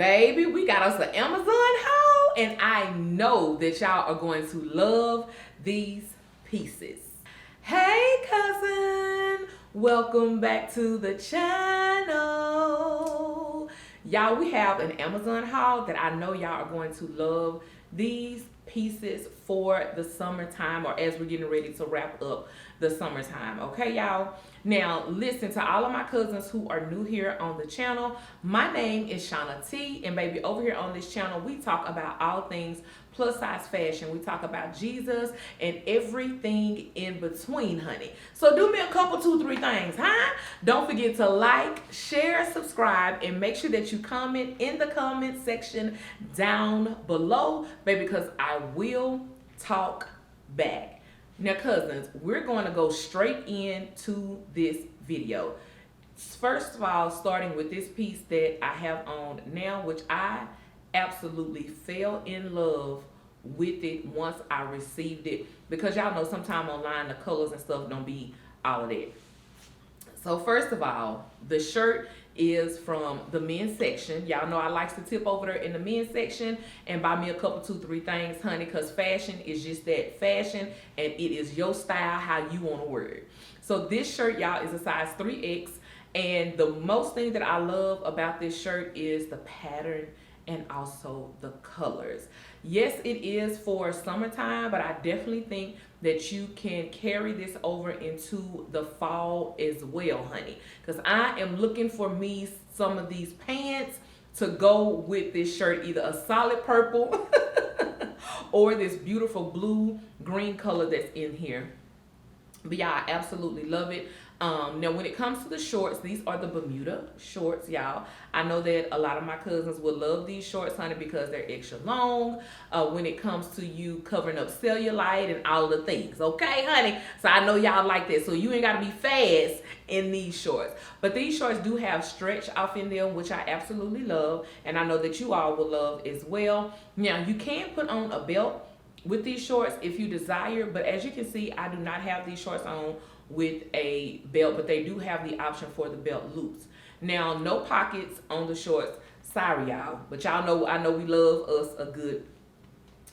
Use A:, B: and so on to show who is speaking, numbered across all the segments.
A: Baby, we got us an Amazon haul, and I know that y'all are going to love these pieces. Hey, cousin, welcome back to the channel. Y'all, we have an Amazon haul that I know y'all are going to love these pieces for the summertime, or as we're getting ready to wrap up the summertime. Okay, y'all? Now, listen, to all of my cousins who are new here on the channel, my name is Shauna T, and baby, over here on this channel, we talk about all things plus size fashion. We talk about Jesus and everything in between, honey. So do me a couple, 2-3 things, huh? Don't forget to like, share, subscribe, and make sure that you comment in the comment section down below, baby, because I will talk back. Now, cousins, we're going to go straight into this video. First of all, starting with this piece that I have on now, which I absolutely fell in love with it once I received it, because y'all know sometime online the colors and stuff don't be all of that. So first of all, the shirt is from the men's section. Y'all know I like to tip over there in the men's section and buy me a couple, 2-3 things, honey, because fashion is just that, fashion, and it is your style, how you want to wear it. So this shirt, y'all, is a size 3X, and the most thing that I love about this shirt is the pattern and also the colors. Yes, it is for summertime, but I definitely think that you can carry this over into the fall as well, honey, because I am looking for me some of these pants to go with this shirt, either a solid purple or this beautiful blue green color that's in here. But yeah, I absolutely love it. Now, when it comes to the shorts, these are the Bermuda shorts, y'all. I know that a lot of my cousins will love these shorts, honey, because they're extra long when it comes to you covering up cellulite and all the things, okay, honey? So I know y'all like that, so you ain't got to be fast in these shorts. But these shorts do have stretch off in them, which I absolutely love, and I know that you all will love as well. Now, you can put on a belt with these shorts if you desire, but as you can see, I do not have these shorts on with a belt, but they do have the option for the belt loops. Now, no pockets on the shorts. Sorry, y'all, but y'all know, I know we love us a good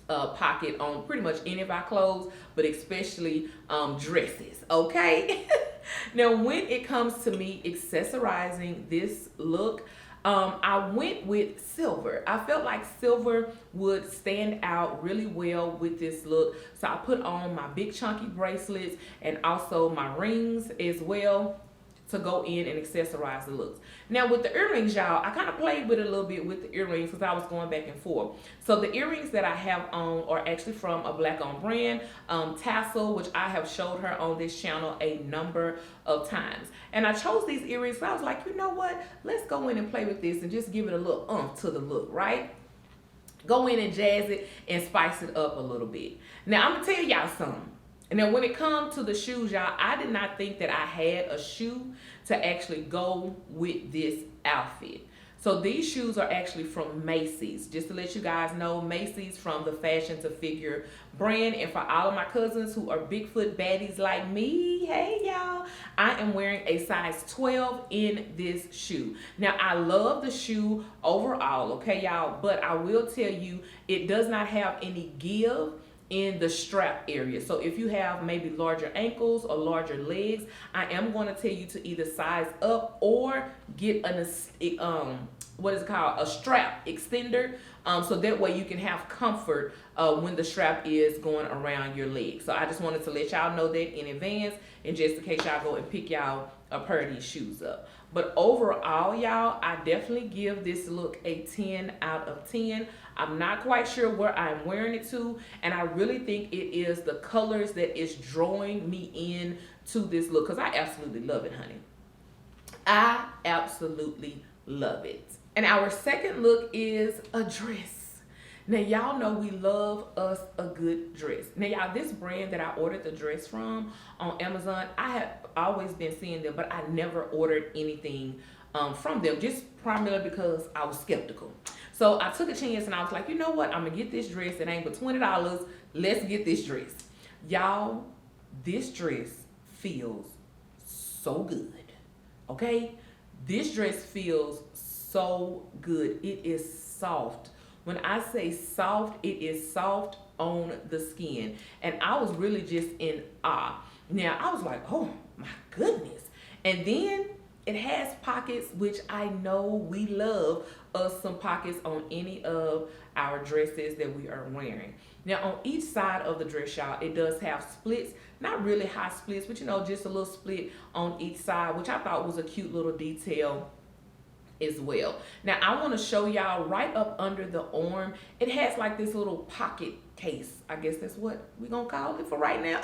A: pocket on pretty much any of our clothes, but especially dresses, okay? Now, when it comes to me accessorizing this look, I went with silver. I felt like silver would stand out really well with this look. So I put on my big chunky bracelets and also my rings as well to go in and accessorize the looks. Now with the earrings, y'all, I kind of played with it a little bit with the earrings because I was going back and forth. So the earrings that I have on are actually from a black-owned brand, Tassel, which I have showed her on this channel a number of times. And I chose these earrings, so I was like, you know what? Let's go in and play with this and just give it a little to the look, right? Go in and jazz it and spice it up a little bit. Now I'm gonna tell y'all something. And then when it comes to the shoes, y'all, I did not think that I had a shoe to actually go with this outfit. So these shoes are actually from Macy's. Just to let you guys know, Macy's from the Fashion to Figure brand. And for all of my cousins who are Bigfoot baddies like me, hey y'all, I am wearing a size 12 in this shoe. Now, I love the shoe overall, okay, y'all, but I will tell you, it does not have any give in the strap area. So if you have maybe larger ankles or larger legs, I am going to tell you to either size up or get an what is it called, a strap extender, so that way you can have comfort when the strap is going around your leg. So I just wanted to let y'all know that in advance, and just in case y'all go and pick y'all a pair of these shoes up. But overall, y'all, I definitely give this look a 10 out of 10. I'm not quite sure where I'm wearing it to, and I really think it is the colors that is drawing me in to this look, because I absolutely love it, honey. I absolutely love it. And our second look is a dress. Now, y'all know we love us a good dress. Now, y'all, this brand that I ordered the dress from on Amazon, I have always been seeing them, but I never ordered anything from them, just primarily because I was skeptical. So I took a chance and I was like, you know what? I'm going to get this dress. It ain't but $20. Let's get this dress. Y'all, this dress feels so good, okay? This dress feels so good. It is soft. When I say soft, it is soft on the skin. And I was really just in awe. Now, I was like, oh my goodness. And then it has pockets, which I know we love us some pockets on any of our dresses that we are wearing. Now, on each side of the dress, y'all, it does have splits. Not really high splits, but just a little split on each side, which I thought was a cute little detail as well. Now, I want to show y'all right up under the arm. It has like this little pocket case. I guess that's what we're going to call it for right now.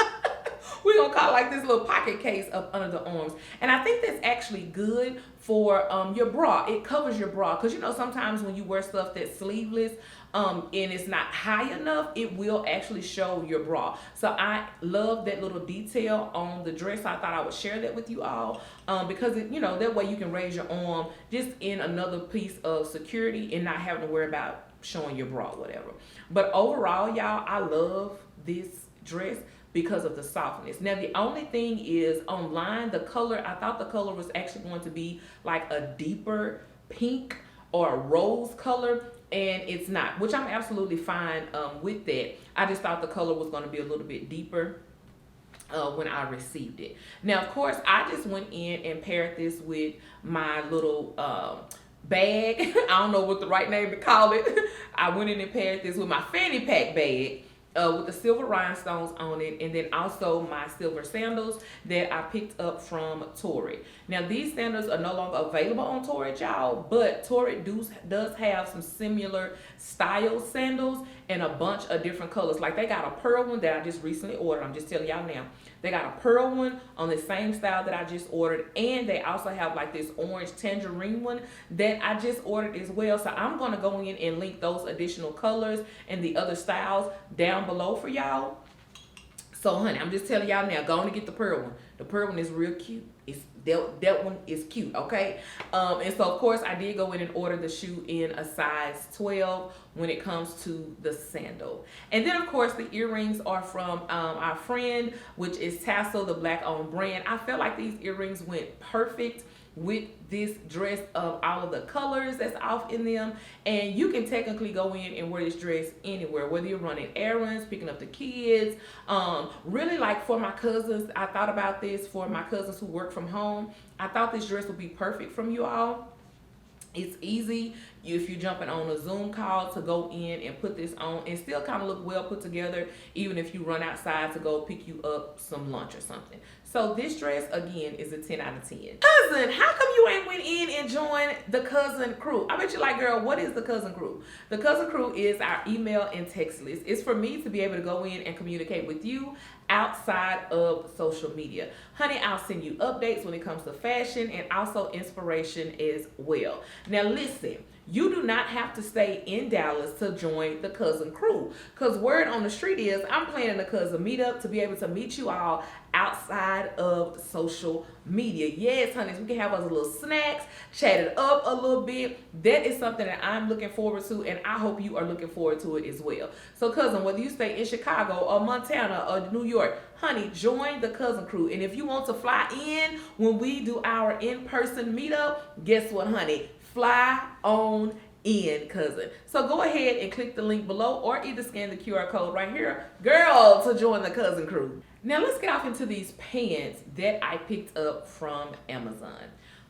A: We're going to call it like this little pocket case up under the arms. And I think that's actually good for your bra. It covers your bra. Because, sometimes when you wear stuff that's sleeveless and it's not high enough, it will actually show your bra. So I love that little detail on the dress. I thought I would share that with you all because, that way you can raise your arm just in another piece of security and not having to worry about showing your bra, whatever. But overall, y'all, I love this dress because of the softness. Now, the only thing is online, the color, I thought the color was actually going to be like a deeper pink or a rose color, and it's not, which I'm absolutely fine with that. I just thought the color was going to be a little bit deeper when I received it. Now, of course, I just went in and paired this with my little bag. I don't know what the right name to call it. I went in and paired this with my fanny pack bag with the silver rhinestones on it, and then also my silver sandals that I picked up from Torrid. Now, these sandals are no longer available on Torrid, y'all, but Torrid does have some similar style sandals and a bunch of different colors. Like, they got a pearl one that I just recently ordered. I'm just telling y'all now. They got a pearl one on the same style that I just ordered, and they also have like this orange tangerine one that I just ordered as well. So I'm going to go in and link those additional colors and the other styles down below for y'all. So, honey, I'm just telling y'all now, go on and get the pearl one. The pearl one is real cute. That one is cute, okay? And so, of course, I did go in and order the shoe in a size 12 when it comes to the sandal. And then, of course, the earrings are from our friend, which is Tassel, the black-owned brand. I felt like these earrings went perfect with this dress of all of the colors that's off in them. And you can technically go in and wear this dress anywhere, whether you're running errands, picking up the kids. Really, like for my cousins, I thought about this for my cousins who work from home. I thought this dress would be perfect from you all. It's easy if you're jumping on a Zoom call to go in and put this on and still kind of look well put together, even if you run outside to go pick you up some lunch or something. So this dress, again, is a 10 out of 10. Cousin, how come you ain't went in and joined the Cousin Crew? I bet you're like, girl, what is the Cousin Crew? The Cousin Crew is our email and text list. It's for me to be able to go in and communicate with you outside of social media. Honey, I'll send you updates when it comes to fashion and also inspiration as well. Now listen, you do not have to stay in Dallas to join the Cousin Crew, because word on the street is I'm planning a cousin meetup to be able to meet you all outside of social media. Yes, honey, we can have us a little snacks, chat it up a little bit. That is something that I'm looking forward to, and I hope you are looking forward to it as well. So cousin, whether you stay in Chicago or Montana or New York, honey, join the Cousin Crew. And if you want to fly in when we do our in-person meetup, guess what, honey? Fly on in, cousin. So go ahead and click the link below or either scan the QR code right here, girl, to join the Cousin Crew. Now let's get off into these pants that I picked up from Amazon.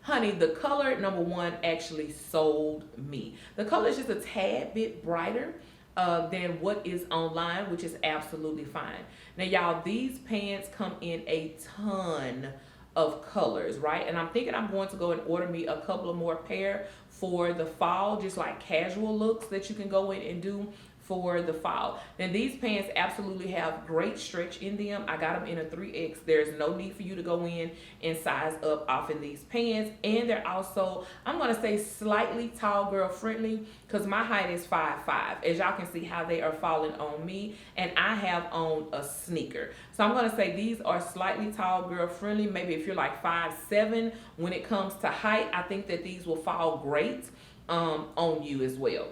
A: Honey, the color, number one, actually sold me. The color is just a tad bit brighter than what is online, which is absolutely fine. Now, y'all, these pants come in a ton of colors, right? And I'm thinking I'm going to go and order me a couple of more pair for the fall, just like casual looks that you can go in and do for the fall. And these pants absolutely have great stretch in them. I got them in a 3X. There's no need for you to go in and size up off in these pants. And they're also, I'm gonna say, slightly tall girl friendly, because my height is 5'5". As y'all can see how they are falling on me, and I have on a sneaker. So I'm gonna say these are slightly tall girl friendly. Maybe if you're like 5'7", when it comes to height, I think that these will fall great on you as well.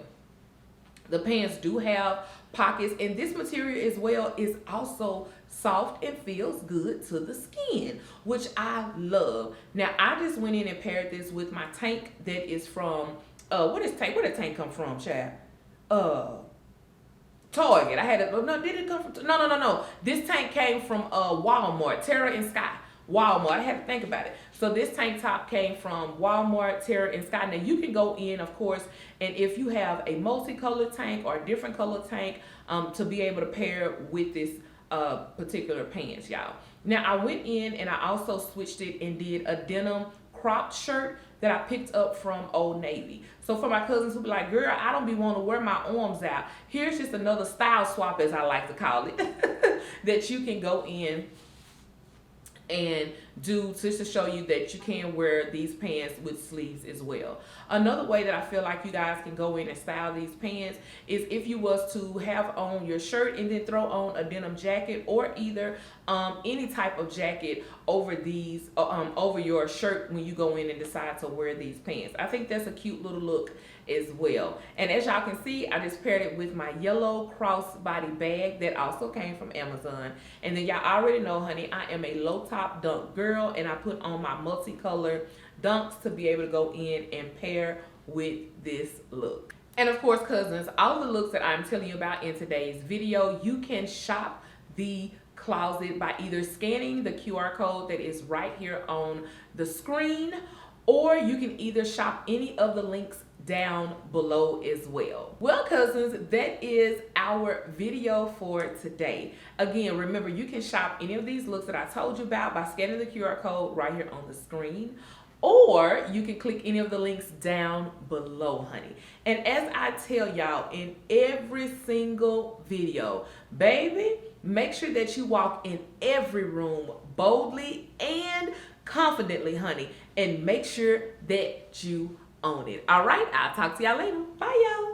A: The pants do have pockets, and this material as well is also soft and feels good to the skin, which I love. Now, I just went in and paired this with my tank that is from what is tank? Where did tank come from, Chad? Target. I had it. No, did it come from? No. This tank came from Walmart, Terra and Sky. Walmart. I had to think about it. So this tank top came from Walmart, Terra and Sky. Now you can go in, of course, and if you have a multicolored tank or a different color tank, to be able to pair with this particular pants, y'all. Now I went in and I also switched it and did a denim cropped shirt that I picked up from Old Navy. So for my cousins who be like, girl, I don't be wanting to wear my arms out, here's just another style swap, as I like to call it, that you can go in and do just to show you that you can wear these pants with sleeves as well. Another way that I feel like you guys can go in and style these pants is if you was to have on your shirt and then throw on a denim jacket, or either any type of jacket over these over your shirt when you go in and decide to wear these pants. I think that's a cute little look as well. And as y'all can see, I just paired it with my yellow crossbody bag that also came from Amazon. And then y'all already know, honey, I am a low top dunk girl, and I put on my multicolored dunks to be able to go in and pair with this look. And of course, cousins, all the looks that I'm telling you about in today's video, you can shop the closet by either scanning the QR code that is right here on the screen, or you can either shop any of the links down below as well. Well, cousins, that is our video for today. Again, remember, you can shop any of these looks that I told you about by scanning the QR code right here on the screen, or you can click any of the links down below, honey. And as I tell y'all in every single video, baby, make sure that you walk in every room boldly and confidently, honey, and make sure that you own it. All right, I'll talk to y'all later. Bye, y'all.